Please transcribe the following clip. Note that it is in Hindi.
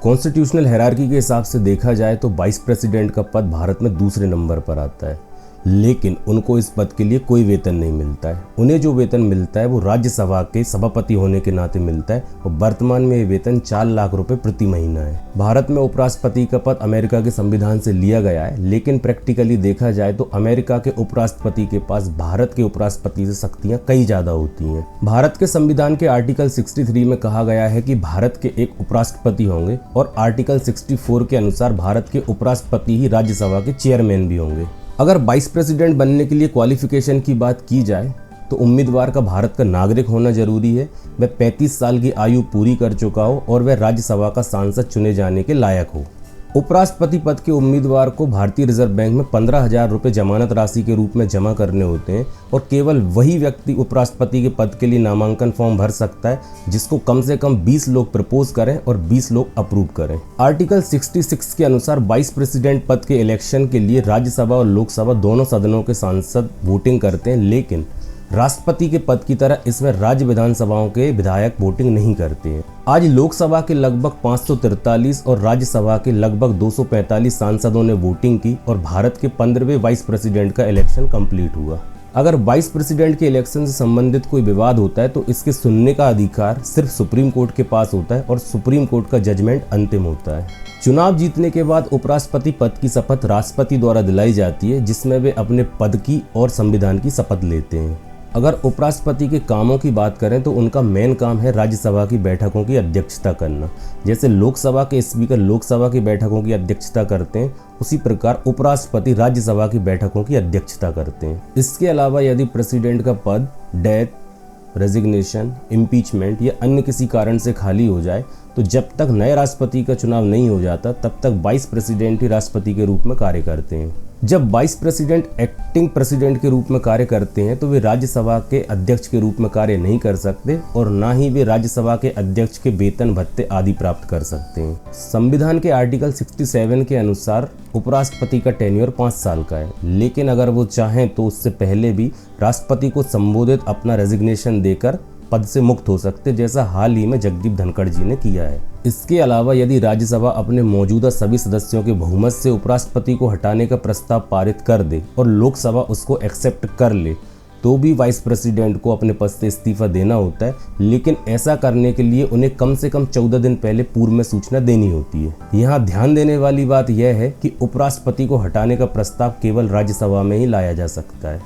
कॉन्स्टिट्यूशनल हायरार्की के हिसाब से देखा जाए तो वाइस प्रेसिडेंट का पद भारत में दूसरे नंबर पर आता है, लेकिन उनको इस पद के लिए कोई वेतन नहीं मिलता है। उन्हें जो वेतन मिलता है वो राज्यसभा के सभापति होने के नाते मिलता है और वर्तमान में ये वेतन 4 लाख रुपए प्रति महीना है। भारत में उपराष्ट्रपति का पद अमेरिका के संविधान से लिया गया है, लेकिन प्रैक्टिकली देखा जाए तो अमेरिका के उपराष्ट्रपति के पास भारत के उपराष्ट्रपति से शक्तियां कई ज्यादा होती हैं। भारत के संविधान के आर्टिकल 63 में कहा गया है कि भारत के एक उपराष्ट्रपति होंगे और आर्टिकल 64 के अनुसार भारत के उपराष्ट्रपति ही राज्यसभा के चेयरमैन भी होंगे। अगर वाइस प्रेसिडेंट बनने के लिए क्वालिफिकेशन की बात की जाए तो उम्मीदवार का भारत का नागरिक होना जरूरी है, वह 35 साल की आयु पूरी कर चुका हो और वह राज्यसभा का सांसद चुने जाने के लायक हो। उपराष्ट्रपति पद के उम्मीदवार को भारतीय रिजर्व बैंक में 15,000 रुपये जमानत राशि के रूप में जमा करने होते हैं और केवल वही व्यक्ति उपराष्ट्रपति के पद के लिए नामांकन फॉर्म भर सकता है जिसको कम से कम 20 लोग प्रपोज करें और 20 लोग अप्रूव करें। आर्टिकल 66 के अनुसार वाइस प्रेसिडेंट पद के इलेक्शन के लिए राज्यसभा और लोकसभा दोनों सदनों के सांसद वोटिंग करते हैं, लेकिन राष्ट्रपति के पद की तरह इसमें राज्य विधानसभाओं के विधायक वोटिंग नहीं करते हैं। आज लोकसभा के लगभग 543 और राज्यसभा के लगभग 245 सांसदों ने वोटिंग की और भारत के 15वें वाइस प्रेसिडेंट का इलेक्शन कंप्लीट हुआ। अगर वाइस प्रेसिडेंट के इलेक्शन से संबंधित कोई विवाद होता है तो इसके सुनने का अधिकार सिर्फ सुप्रीम कोर्ट के पास होता है और सुप्रीम कोर्ट का जजमेंट अंतिम होता है। चुनाव जीतने के बाद उपराष्ट्रपति पद की शपथ राष्ट्रपति द्वारा दिलाई जाती है, जिसमें वे अपने पद की और संविधान की शपथ लेते हैं। अगर उपराष्ट्रपति के कामों की बात करें तो उनका मेन काम है राज्यसभा की बैठकों की अध्यक्षता करना। जैसे लोकसभा के स्पीकर लोकसभा की बैठकों की अध्यक्षता करते हैं, उसी प्रकार उपराष्ट्रपति राज्यसभा की बैठकों की अध्यक्षता करते हैं। इसके अलावा यदि प्रेसिडेंट का पद डेथ, रेजिग्नेशन, इम्पीचमेंट या अन्य किसी कारण से खाली हो जाए तो जब तक नए राष्ट्रपति का चुनाव नहीं हो जाता तब तक वाइस प्रेसिडेंट ही राष्ट्रपति के रूप में कार्य करते हैं। जब वाइस प्रेसिडेंट एक्टिंग प्रेसिडेंट के रूप में कार्य करते हैं तो वे राज्यसभा के अध्यक्ष के रूप में कार्य नहीं कर सकते और ना ही वे राज्यसभा के अध्यक्ष के वेतन भत्ते आदि प्राप्त कर सकते हैं। संविधान के आर्टिकल 67 के अनुसार उपराष्ट्रपति का टेन्योर 5 साल का है, लेकिन अगर वो चाहें तो उससे पहले भी राष्ट्रपति को संबोधित अपना रेजिग्नेशन देकर पद से मुक्त हो सकते, जैसा हाल ही में जगदीप धनखड़ जी ने किया है। इसके अलावा यदि राज्यसभा अपने मौजूदा सभी सदस्यों के बहुमत से उपराष्ट्रपति को हटाने का प्रस्ताव पारित कर दे और लोकसभा उसको एक्सेप्ट कर ले तो भी वाइस प्रेसिडेंट को अपने पद से इस्तीफा देना होता है, लेकिन ऐसा करने के लिए उन्हें कम से कम 14 दिन पहले पूर्व में सूचना देनी होती है। यहाँ ध्यान देने वाली बात यह है कि उपराष्ट्रपति को हटाने का प्रस्ताव केवल राज्यसभा में ही लाया जा सकता है।